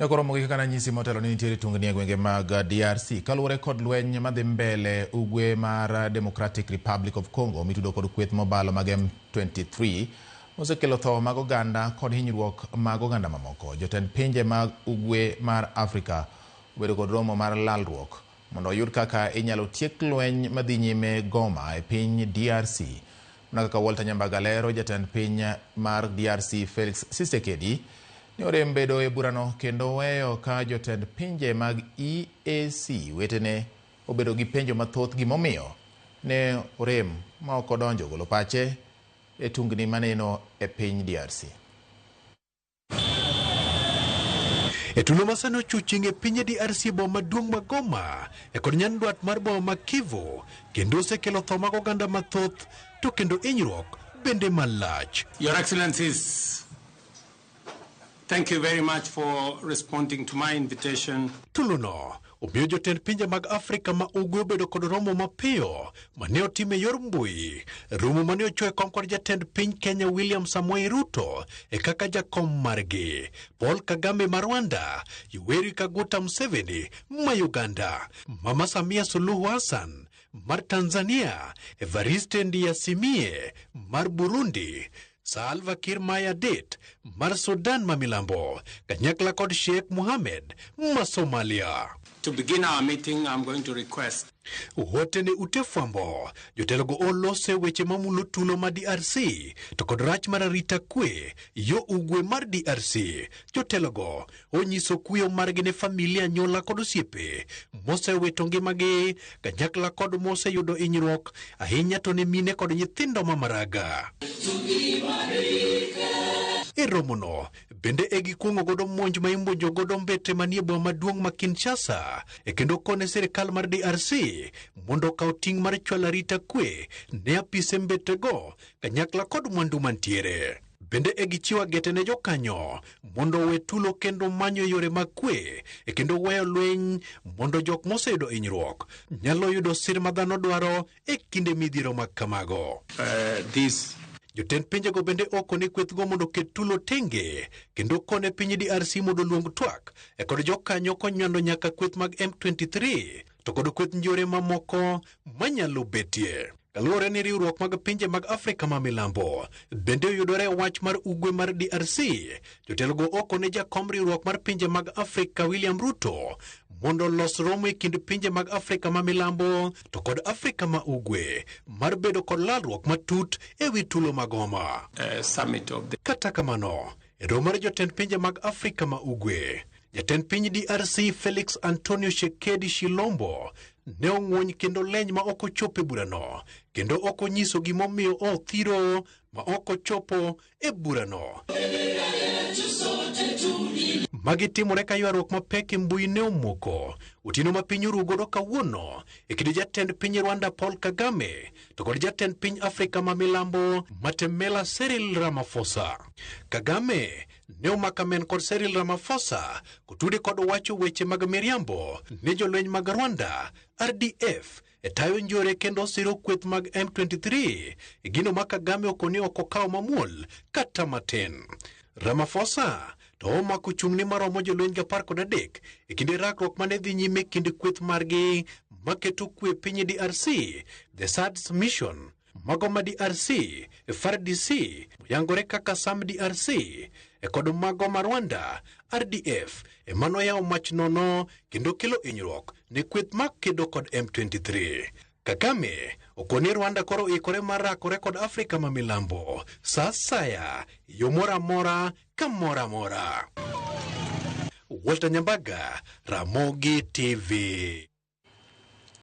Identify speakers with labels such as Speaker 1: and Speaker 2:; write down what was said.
Speaker 1: Koro mogi kana nyisi motelo ni nitiere tungni e gwenge mag DRC kaluwore kod lweny madhi mbele ugwe mar Democratic Republic of Congo mitudo kod kweth mobalo mag M23 osekelo tho mag oganda kod hinyruok mag oganda mamoko. Jotend pinje mag ugwe mar Afrika obedo kod romo mar lalruok mondo oyud kaka inyalo tiek lweny madhi nyime Goma e piny DRC. Kaka Walter Nyambagalero, jatend piny mar DRC Felix Tshisekedi ne orem bedo e burano kendo weyo ka jotend pinje mag EAC wetene obedo gi penjo mathoth gimomiyo ne orem ma ok odonjo golo pache e tungni maneno e piny DRC.
Speaker 2: E tulo masano chuching e piny DRC boma maduong' ma Goma e kod nyanduat mar boma ma Kivu kendo osekelo tho mag oganda mathoth to kendo hinyruok bende malach.
Speaker 3: Your Excellencies, thank you very much for responding to my invitation.
Speaker 2: Tulono omiyo jotend pinje mag Afrika ma ugwe obedo kod romo mapiyo mane otime yor mbui. Romo mane ochoe kom kod jatend piny Kenya William Samoei Ruto e kaka jakom margi, Paul Kagame ma Rwanda, Yoweri Kaguta Museveni ma Uganda, Mama Samia Suluhu Hassan mar Tanzania, Evariste Ndiyishimiye mar Burundi, Salva Kiir Mayardit mar Sudan ma Milambo, kanyakla kod Sheikh Mohammed ma Somalia.
Speaker 3: To begin our meeting, I'm going to request
Speaker 2: wote ne utefwambo jotelogo olose weche mamulo tulo ma DRC to kod rach mar arita kwe yo ugwe mar DRC. Jotelogo onyiso kuyo margi ne familia, nyola kod osiepe mosewito ngimagi kanyakla kod moseyudo hinyruok ahinya to ne mine kod nyithindo mamaraga. E romono bende gikwongo godo monj ma imbojo godo mbete manie boma maduong' ma Kinshasa e kendo kone sirikal mar DRC mondo kaw ting' mar chwalo arita kwe ne apise mbetego kanyakla kod mwandu mantiere. Bende gichiwa gete ne jokanyo mondo we tulo kendo manyo yore mag kwe e kendo weyo lweny mondo jok moseyudo hinyruok nyalo yudo sir ma dhano dwaro e kinde midhiero mag kamago. Jotend pinje go bende oko ne kwethgo mondo ket tulo tenge kendo kone piny DRC mondo luong twak e kod jokanyo konyando nyaka kweth mag M23 to kod kweth njore mamoko manyalo betie. Kaluwore ni riwruok mag pinje mag Afrika ma Milambo bende oyudore wach mar ugwe mar DRC. Jotelogo oko ne jakom riwruok mar pinje mag Afrika William Ruto mondo los romo e kind pinje mag Afrika ma Milambo to kod Afrika ma ugwe mar bedo kod lalruok matut e wi tulo ma Goma. Kata kamano, e romo mar jotend pinje mag Afrika ma ugwe, jatend piny DRC Felix Antonio Tshisekedi Tshilombo ne ong'wony kendo leny ma oko chopo e burano kendo oko nyiso gimomiyo othiro ma oko chopo e burano. Magi timore ka ywaruok mapek e mbui ne omoko otieno ma piny orugodo kawuono e kind jatend piny Rwanda Paul Kagame to kod jatend piny Afrika ma Milambo Matemela Cyril Ramaphosa. Kagame ne omakamen kod Cyril Ramaphosa kotude kod wacho weche mag miriambo ne jolweny mag Rwanda RDF e tayo njore kendo siro kweth mag M23 e gino ma Kagame okoni oko kawo mamuol kata matin. Ramaphosa to omako chung'ni maromo jolweny 13 e kinde rakruok mane dhi nyime kind kweth margi maketo kwe piny DRC, The SADC Mission, mago ma DRC, FARDC, yangore kaka Sam DRC, e kod mago ma Rwanda, RDF, e mano yawo mach nono kendo kelo hinyruok ne kweth makedo kod M23. Kagame okoni Rwanda koro ikore mar rakore kod Afrika ma Milambo sasaya yo mora mora kamora mora. Walter Nyambaga, Ramogi TV.